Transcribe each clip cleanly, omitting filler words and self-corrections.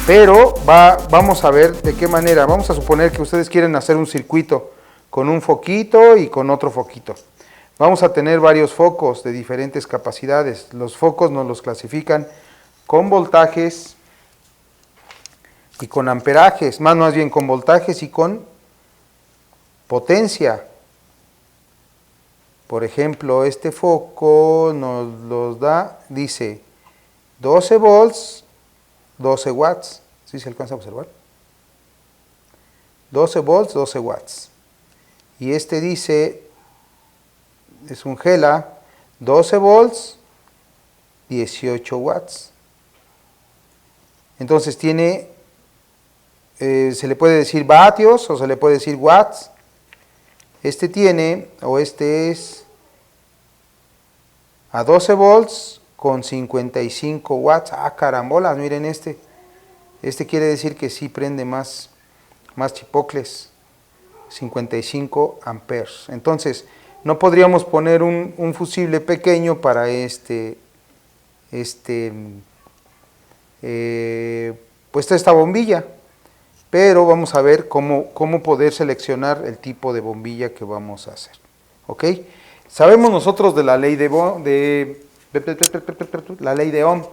Pero vamos a ver de qué manera. Vamos a suponer que ustedes quieren hacer un circuito con un foquito y con otro foquito. Vamos a tener varios focos de diferentes capacidades. Los focos nos los clasifican con voltajes y con amperajes, más bien con voltajes y con potencia. Por ejemplo, este foco nos los da, dice 12 volts, 12 watts. ¿Sí se alcanza a observar? 12 volts, 12 watts. Y este dice, es un Gela, 12 volts, 18 watts. Entonces tiene, se le puede decir vatios o se le puede decir watts. Este tiene, o este es a 12 volts con 55 watts. Ah, carambolas, miren este. Este quiere decir que sí prende más chipocles. 55 amperes. Entonces, no podríamos poner un fusible pequeño para pues esta bombilla. Pero vamos a ver cómo poder seleccionar el tipo de bombilla que vamos a hacer. ¿Ok? Sabemos nosotros de la ley la ley de Ohm.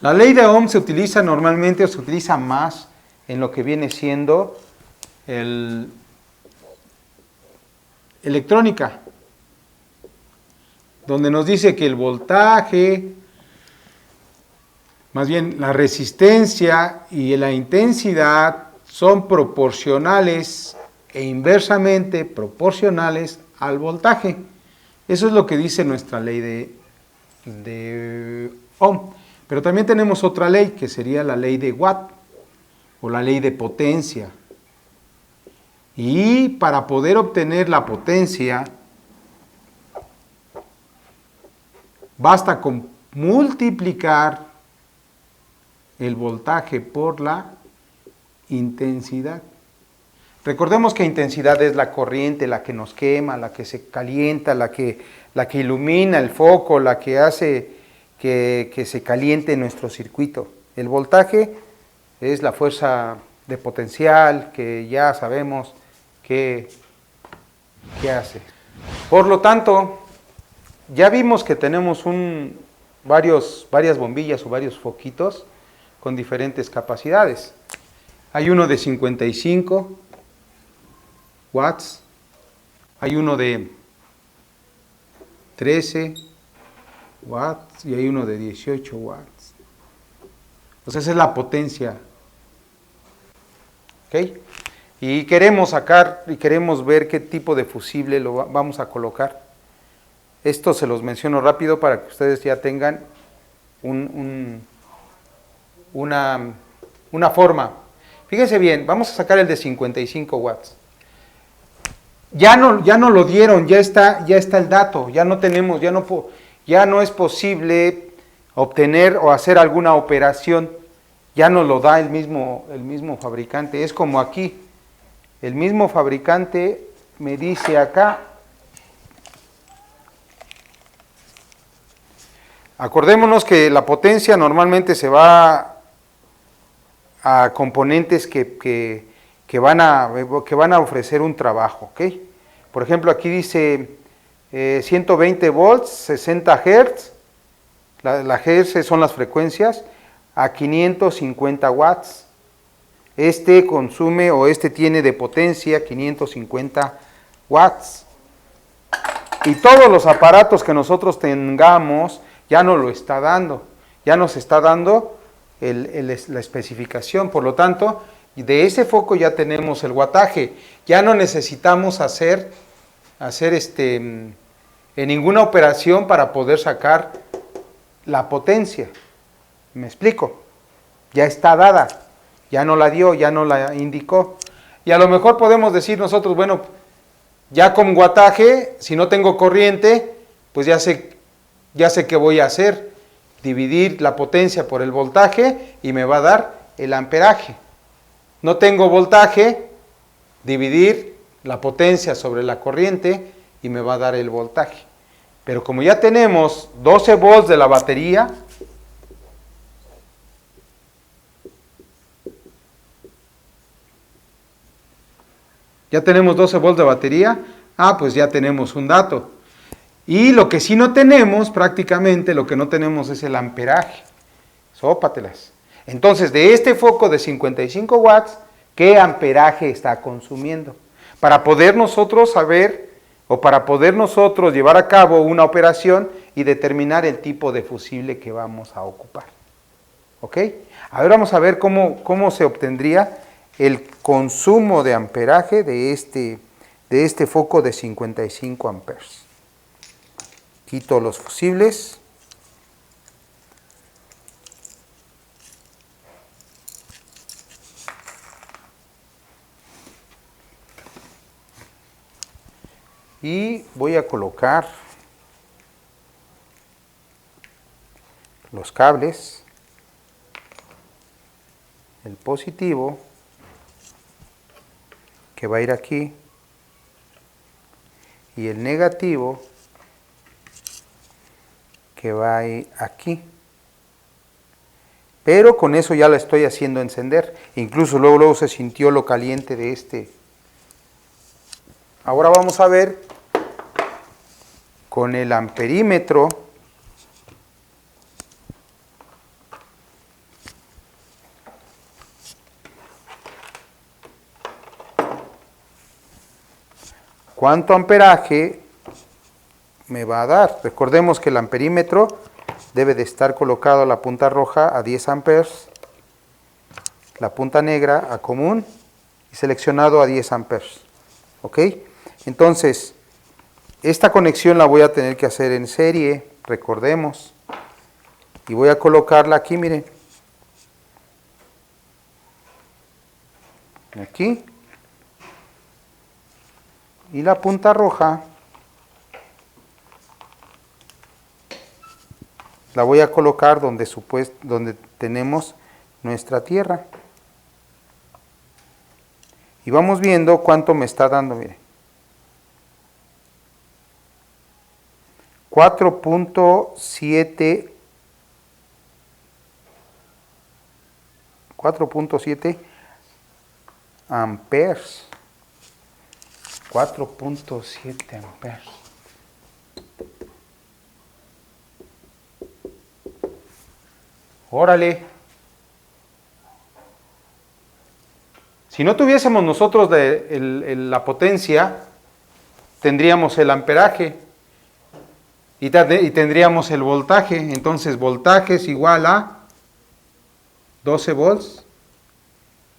La ley de Ohm se utiliza normalmente, o se utiliza más en lo que viene siendo electrónica, donde nos dice que el voltaje, más bien la resistencia y la intensidad son proporcionales e inversamente proporcionales al voltaje. Eso es lo que dice nuestra ley de Ohm. Pero también tenemos otra ley, que sería la ley de Watt, o la ley de potencia. Y para poder obtener la potencia, basta con multiplicar el voltaje por la intensidad. Recordemos que intensidad es la corriente, la que nos quema, la que se calienta, la que ilumina el foco, la que hace que se caliente nuestro circuito. El voltaje es la fuerza de potencial, que ya sabemos qué hace. Por lo tanto, ya vimos que tenemos varias bombillas o varios foquitos con diferentes capacidades. Hay uno de 55 watts, hay uno de 13 watts y hay uno de 18 watts. O sea, esa es la potencia. ¿Ok? Y queremos sacar y queremos ver qué tipo de fusible lo vamos a colocar. Esto se los menciono rápido para que ustedes ya tengan una forma. Fíjense bien, vamos a sacar el de 55 watts. Ya no lo dieron, ya está el dato, ya no es posible obtener o hacer alguna operación, ya nos lo da el mismo fabricante. Es como aquí, el mismo fabricante me dice acá, acordémonos que la potencia normalmente se va a componentes que van a ofrecer un trabajo, ¿ok? Por ejemplo, aquí dice 120 volts, 60 Hz, la Hz son las frecuencias, a 550 watts. Este consume o este tiene de potencia 550 watts. Y todos los aparatos que nosotros tengamos ya nos lo está dando, ya nos está dando la especificación. Por lo tanto, de ese foco ya tenemos el wattaje. Ya no necesitamos hacer ninguna operación para poder sacar la potencia. ¿Me explico? Ya está dada, ya no la dio, ya no la indicó. Y a lo mejor podemos decir nosotros, bueno, ya con wattaje, si no tengo corriente, pues ya sé qué voy a hacer, dividir la potencia por el voltaje y me va a dar el amperaje. No tengo voltaje, dividir la potencia sobre la corriente y me va a dar el voltaje. Pero como ya tenemos 12 volts de la batería, Ya tenemos 12 volts de batería. Ah, pues ya tenemos un dato. Y lo que sí no tenemos, prácticamente lo que no tenemos es el amperaje. Sópatelas. Entonces, de este foco de 55 watts, ¿qué amperaje está consumiendo? Para poder nosotros saber, o para poder nosotros llevar a cabo una operación y determinar el tipo de fusible que vamos a ocupar. ¿Ok? Ahora vamos a ver cómo se obtendría el consumo de amperaje de este foco de 55 amperes. Quito los fusibles. Y voy a colocar los cables, el positivo, que va a ir aquí, y el negativo, que va a ir aquí. Pero con eso ya lo estoy haciendo encender. Incluso luego se sintió lo caliente de este. Ahora vamos a ver con el amperímetro cuánto amperaje me va a dar. Recordemos que el amperímetro debe de estar colocado a la punta roja a 10 amperes, la punta negra a común y seleccionado a 10 amperes. ¿Ok? Entonces, esta conexión la voy a tener que hacer en serie, recordemos. Y voy a colocarla aquí, miren. Aquí. Y la punta roja la voy a colocar donde tenemos nuestra tierra. Y vamos viendo cuánto me está dando, miren. 4.7 amperes. 4.7 amperes. Órale. Si no tuviésemos nosotros la potencia, tendríamos el amperaje y tendríamos el voltaje. Entonces, voltaje es igual a 12 volts.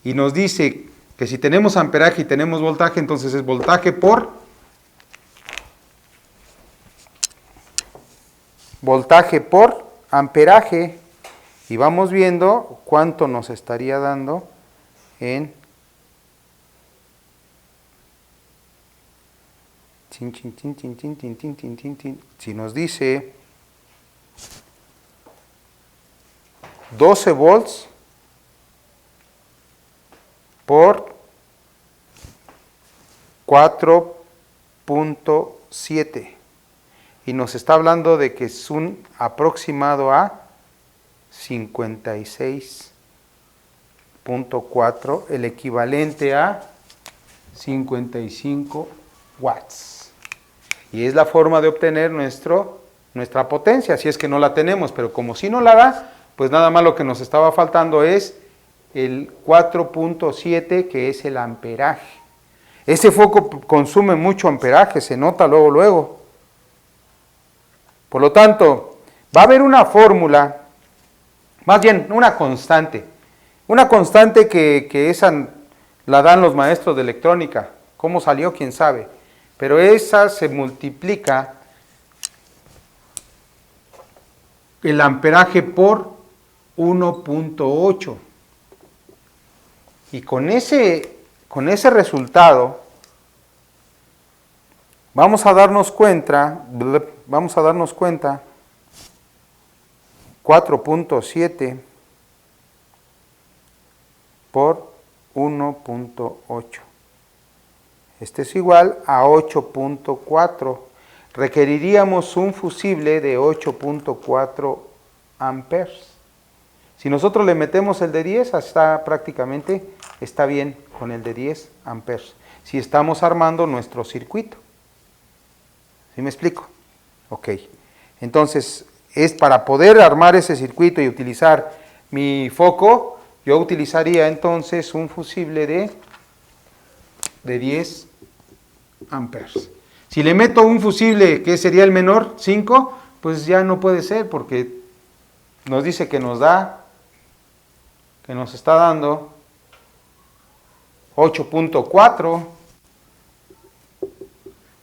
Y nos dice que si tenemos amperaje y tenemos voltaje, entonces es voltaje por amperaje. Y vamos viendo cuánto nos estaría dando en si nos dice 12 volts por 4.7 y nos está hablando de que es un aproximado a 56.4, el equivalente a 55 watts. Y es la forma de obtener nuestra potencia, si es que no la tenemos, pero como si no la da, pues nada más lo que nos estaba faltando es el 4.7, que es el amperaje. Ese foco consume mucho amperaje, se nota luego. Por lo tanto, va a haber una fórmula, más bien una constante que esa la dan los maestros de electrónica. ¿Cómo salió? ¿Quién sabe? Pero esa se multiplica el amperaje por 1.8. Y con ese resultado vamos a darnos cuenta 4.7 por 1.8. Este es igual a 8.4. Requeriríamos un fusible de 8.4 amperes. Si nosotros le metemos el de 10, prácticamente está bien con el de 10 amperes. si estamos armando nuestro circuito. ¿Sí me explico? Ok. Entonces, es para poder armar ese circuito y utilizar mi foco, yo utilizaría entonces un fusible de 10 amperes. Si le meto un fusible que sería el menor, 5, pues ya no puede ser porque nos dice que nos está dando 8.4.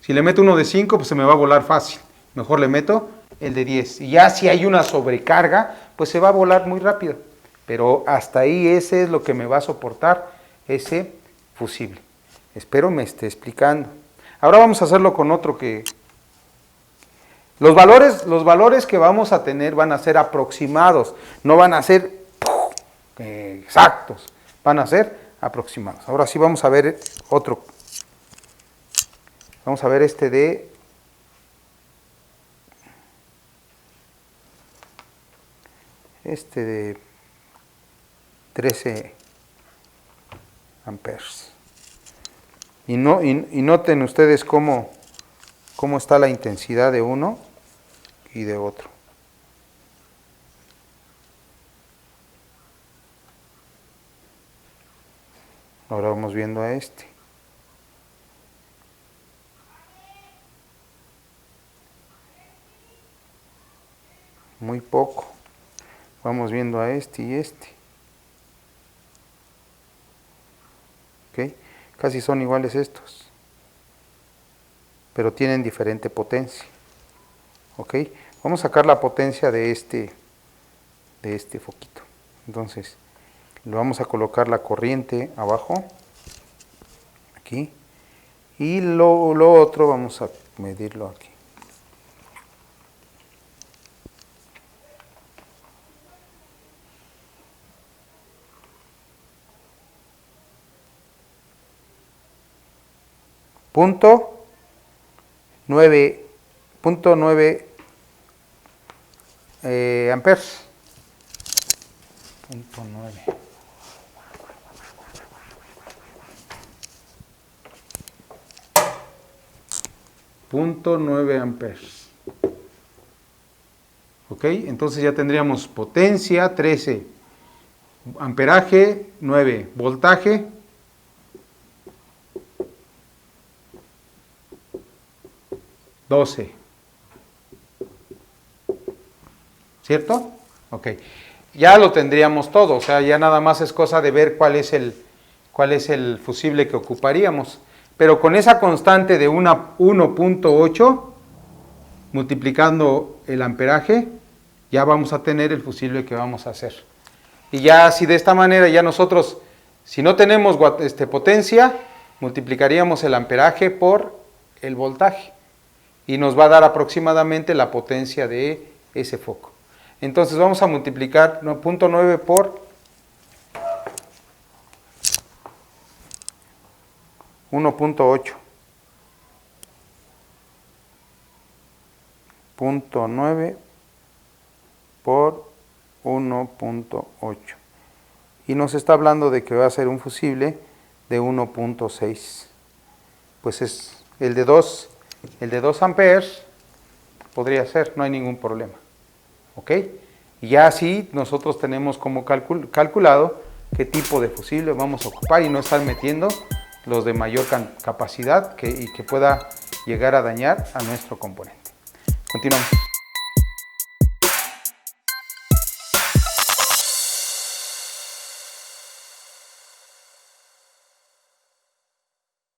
Si le meto uno de 5, pues se me va a volar fácil. Mejor le meto el de 10. Y ya si hay una sobrecarga, pues se va a volar muy rápido. Pero hasta ahí ese es lo que me va a soportar ese fusible. Espero me esté explicando. Ahora vamos a hacerlo con otro que... Los valores que vamos a tener van a ser aproximados, no van a ser exactos, van a ser aproximados. Ahora sí vamos a ver otro. Vamos a ver este de 13 amperes. Y noten ustedes cómo está la intensidad de uno y de otro. Ahora vamos viendo a este. Muy poco. Vamos viendo a este y este. ¿Ok? Casi son iguales estos, pero tienen diferente potencia. ¿Ok? Vamos a sacar la potencia de este foquito. Entonces, le vamos a colocar la corriente abajo, aquí, y lo otro vamos a medirlo aquí. Punto 9 amperes. Punto 9. Punto 9 amperes. Ok, entonces ya tendríamos potencia 13, amperaje 9, voltaje 12. ¿Cierto? Ok. Ya lo tendríamos todo, o sea, ya nada más es cosa de ver cuál es el fusible que ocuparíamos. Pero con esa constante de 1.8, multiplicando el amperaje, ya vamos a tener el fusible que vamos a hacer. Y ya así de esta manera, ya nosotros, si no tenemos potencia, multiplicaríamos el amperaje por el voltaje. Y nos va a dar aproximadamente la potencia de ese foco. Entonces vamos a multiplicar 0.9 por 1.8. 0.9 por 1.8. Y nos está hablando de que va a ser un fusible de 1.6. Pues es el de 2 amperes, podría ser, no hay ningún problema. ¿Ok? Y ya así nosotros tenemos como calculado qué tipo de fusible vamos a ocupar y no estar metiendo los de mayor capacidad y que pueda llegar a dañar a nuestro componente. Continuamos.